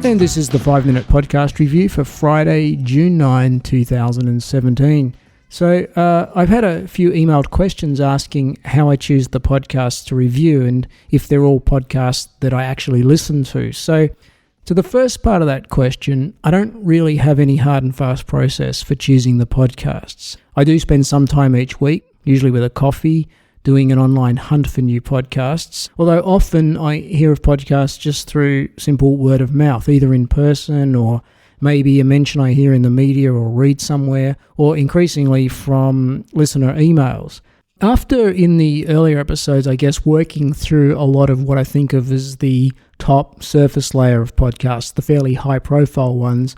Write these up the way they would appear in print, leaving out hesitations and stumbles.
And this is the 5-Minute Podcast Review for Friday, June 9, 2017. So I've had a few emailed questions asking how I choose the podcasts to review and if they're all podcasts that I actually listen to. So to the first part of that question, I don't really have any hard and fast process for choosing the podcasts. I do spend some time each week, usually with a coffee, doing an online hunt for new podcasts, although often I hear of podcasts just through simple word of mouth, either in person or maybe a mention I hear in the media or read somewhere, or increasingly from listener emails. After, in the earlier episodes, I guess, working through a lot of what I think of as the top surface layer of podcasts, the fairly high-profile ones,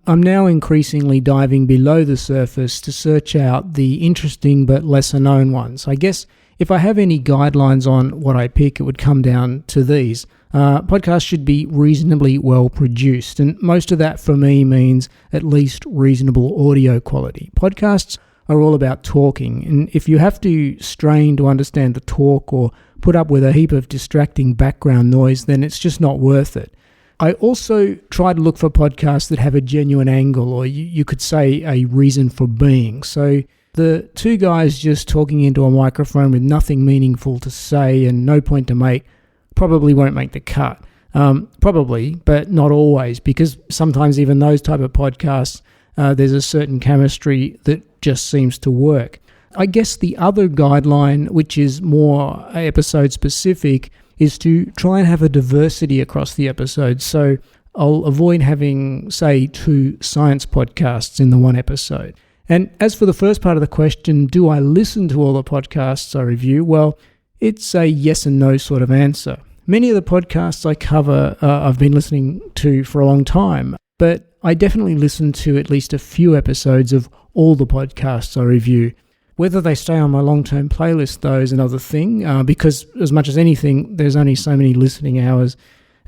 I'm now increasingly diving below the surface to search out the interesting but lesser-known ones. I guess if I have any guidelines on what I pick, it would come down to these. Podcasts should be reasonably well produced, and most of that for me means at least reasonable audio quality. Podcasts are all about talking, and if you have to strain to understand the talk or put up with a heap of distracting background noise, then it's just not worth it. I also try to look for podcasts that have a genuine angle, or you could say a reason for being. So the two guys just talking into a microphone with nothing meaningful to say and no point to make probably won't make the cut. Probably, but not always, because sometimes even those type of podcasts, there's a certain chemistry that just seems to work. I guess the other guideline, which is more episode specific, is to try and have a diversity across the episodes. So I'll avoid having, say, 2 science podcasts in the one episode. And as for the first part of the question, do I listen to all the podcasts I review? Well, it's a yes and no sort of answer. Many of the podcasts I cover I've been listening to for a long time, but I definitely listen to at least a few episodes of all the podcasts I review. Whether they stay on my long-term playlist, though, is another thing, because as much as anything, there's only so many listening hours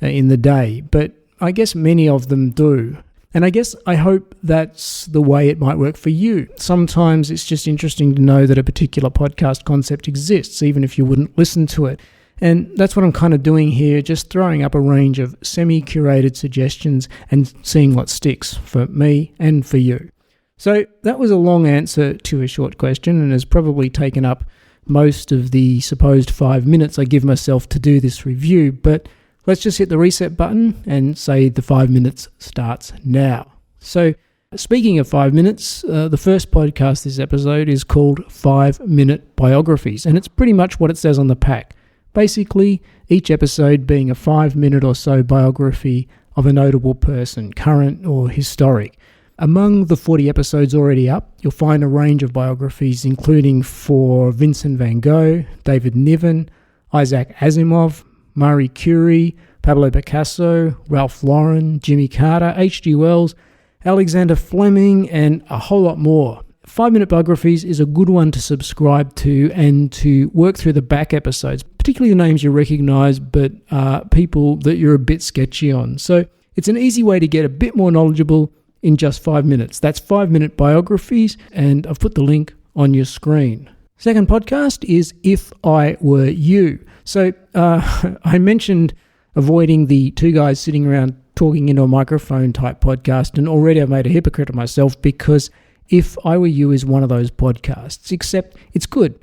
in the day, but I guess many of them do. And I guess I hope that's the way it might work for you. Sometimes it's just interesting to know that a particular podcast concept exists, even if you wouldn't listen to it. And that's what I'm kind of doing here, just throwing up a range of semi-curated suggestions and seeing what sticks for me and for you. So that was a long answer to a short question and has probably taken up most of the supposed 5 minutes I give myself to do this review, but let's just hit the reset button and say the 5 minutes starts now. So speaking of 5 minutes, the first podcast this episode is called 5-Minute Biographies, and it's pretty much what it says on the pack. Basically, each episode being a 5-minute or so biography of a notable person, current or historic. Among the 40 episodes already up, you'll find a range of biographies, including for Vincent van Gogh, David Niven, Isaac Asimov, Marie Curie, Pablo Picasso, Ralph Lauren, Jimmy Carter, H.G. Wells, Alexander Fleming, and a whole lot more. 5-Minute Biographies is a good one to subscribe to and to work through the back episodes, particularly the names you recognise, but people that you're a bit sketchy on. So it's an easy way to get a bit more knowledgeable in just 5 minutes. That's 5-Minute Biographies, and I've put the link on your screen. Second podcast is If I Were You. So I mentioned avoiding the 2 guys sitting around talking into a microphone type podcast, and already I've made a hypocrite of myself because If I Were You is one of those podcasts, except it's good.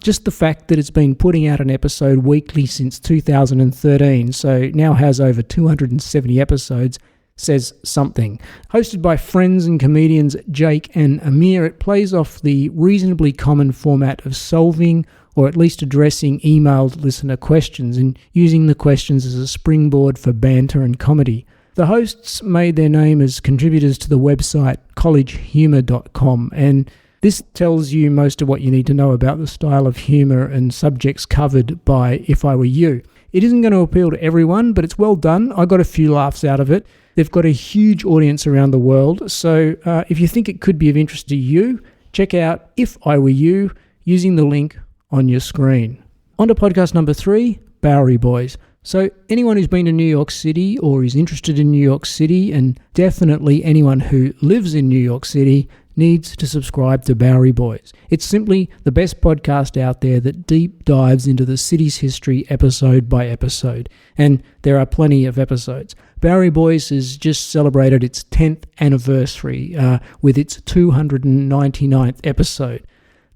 Just the fact that it's been putting out an episode weekly since 2013, so now has over 270 episodes, says something. Hosted by friends and comedians Jake and Amir, it plays off the reasonably common format of solving or at least addressing emailed listener questions and using the questions as a springboard for banter and comedy. The hosts made their name as contributors to the website collegehumor.com, and this tells you most of what you need to know about the style of humour and subjects covered by If I Were You. It isn't going to appeal to everyone, but it's well done. I got a few laughs out of it. They've got a huge audience around the world, so if you think it could be of interest to you, check out If I Were You using the link on your screen. On to podcast number 3, Bowery Boys. So anyone who's been to New York City or is interested in New York City, and definitely anyone who lives in New York City, needs to subscribe to Bowery Boys. It's simply the best podcast out there that deep dives into the city's history episode by episode, and there are plenty of episodes. Bowery Boys has just celebrated its 10th anniversary with its 299th episode.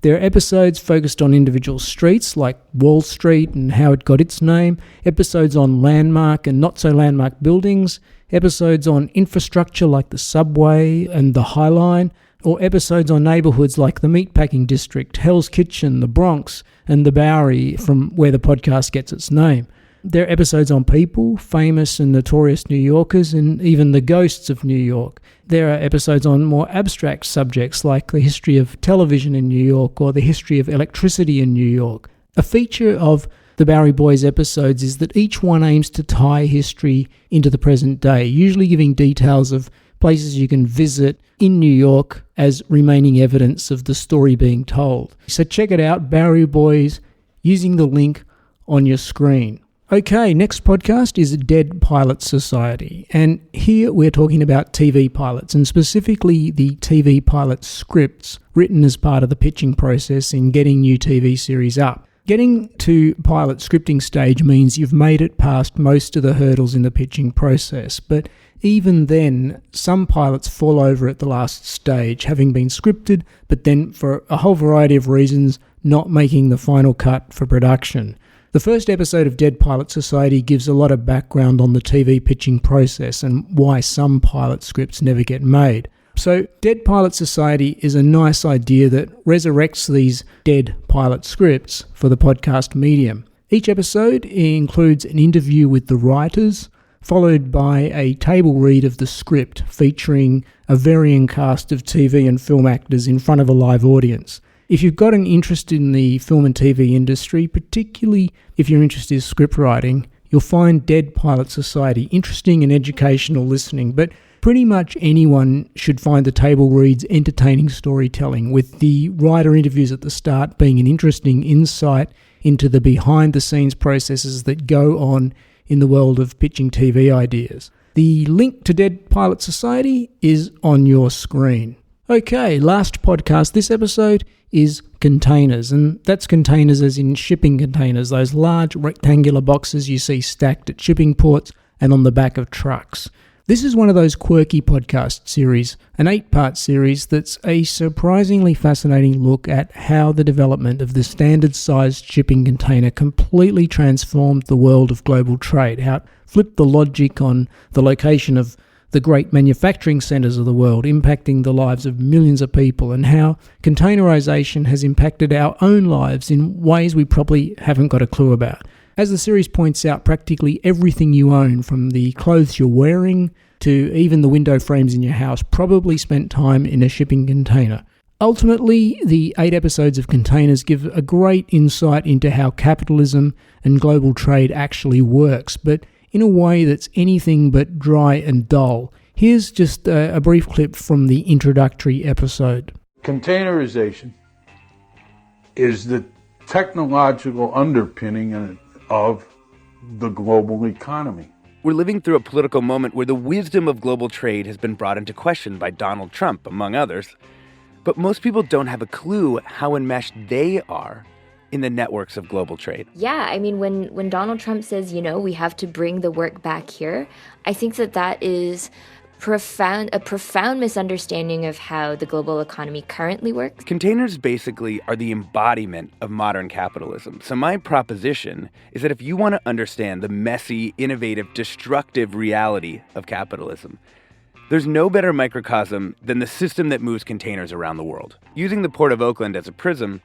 There are episodes focused on individual streets like Wall Street and how it got its name, episodes on landmark and not-so-landmark buildings, episodes on infrastructure like the subway and the High Line, or episodes on neighbourhoods like the Meatpacking District, Hell's Kitchen, the Bronx, and the Bowery, from where the podcast gets its name. There are episodes on people, famous and notorious New Yorkers, and even the ghosts of New York. There are episodes on more abstract subjects like the history of television in New York or the history of electricity in New York. A feature of the Bowery Boys episodes is that each one aims to tie history into the present day, usually giving details of places you can visit in New York as remaining evidence of the story being told. So check it out, Bowery Boys, using the link on your screen. Okay, next podcast is Dead Pilots Society, and here we're talking about TV pilots, and specifically the TV pilot scripts written as part of the pitching process in getting new TV series up. Getting to pilot scripting stage means you've made it past most of the hurdles in the pitching process, but even then, some pilots fall over at the last stage, having been scripted, but then for a whole variety of reasons, not making the final cut for production. The first episode of Dead Pilot Society gives a lot of background on the TV pitching process and why some pilot scripts never get made. So Dead Pilot Society is a nice idea that resurrects these dead pilot scripts for the podcast medium. Each episode includes an interview with the writers, followed by a table read of the script featuring a varying cast of TV and film actors in front of a live audience. If you've got an interest in the film and TV industry, particularly if you're interested in script writing, you'll find Dead Pilot Society interesting and educational listening, but pretty much anyone should find the table reads entertaining storytelling, with the writer interviews at the start being an interesting insight into the behind-the-scenes processes that go on in the world of pitching TV ideas. The link to Dead Pilot Society is on your screen. Okay, last podcast this episode is containers, and that's containers as in shipping containers, those large rectangular boxes you see stacked at shipping ports and on the back of trucks. This is one of those quirky podcast series, an 8-part series that's a surprisingly fascinating look at how the development of the standard-sized shipping container completely transformed the world of global trade, how it flipped the logic on the location of the great manufacturing centres of the world, impacting the lives of millions of people, and how containerisation has impacted our own lives in ways we probably haven't got a clue about. As the series points out, practically everything you own, from the clothes you're wearing to even the window frames in your house, probably spent time in a shipping container. Ultimately, the 8 episodes of Containers give a great insight into how capitalism and global trade actually works, but in a way that's anything but dry and dull. Here's just a brief clip from the introductory episode. Containerization is the technological underpinning of the global economy. We're living through a political moment where the wisdom of global trade has been brought into question by Donald Trump, among others. But most people don't have a clue how enmeshed they are in the networks of global trade. Yeah, I mean, when Donald Trump says, we have to bring the work back here, I think that is a profound misunderstanding of how the global economy currently works. Containers basically are the embodiment of modern capitalism. So my proposition is that if you want to understand the messy, innovative, destructive reality of capitalism, there's no better microcosm than the system that moves containers around the world. Using the Port of Oakland as a prism,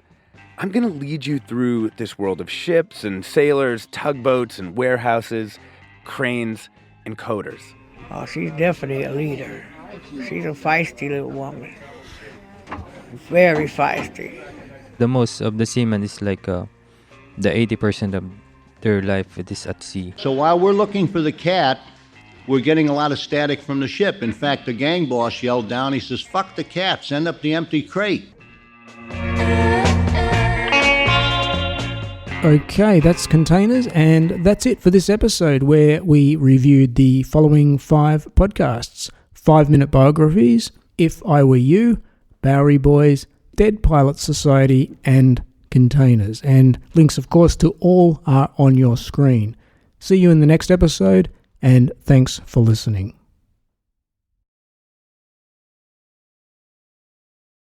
I'm going to lead you through this world of ships and sailors, tugboats and warehouses, cranes and coders. Oh, she's definitely a leader. She's a feisty little woman. Very feisty. The most of the seamen is like the 80% of their life is at sea. So while we're looking for the cat, we're getting a lot of static from the ship. In fact, the gang boss yelled down, he says, "Fuck the cat, send up the empty crate." Okay, that's Containers, and that's it for this episode where we reviewed the following 5 podcasts: 5-Minute Biographies, If I Were You, Bowery Boys, Dead Pilot Society, and Containers. And links, of course, to all are on your screen. See you in the next episode. and thanks for listening.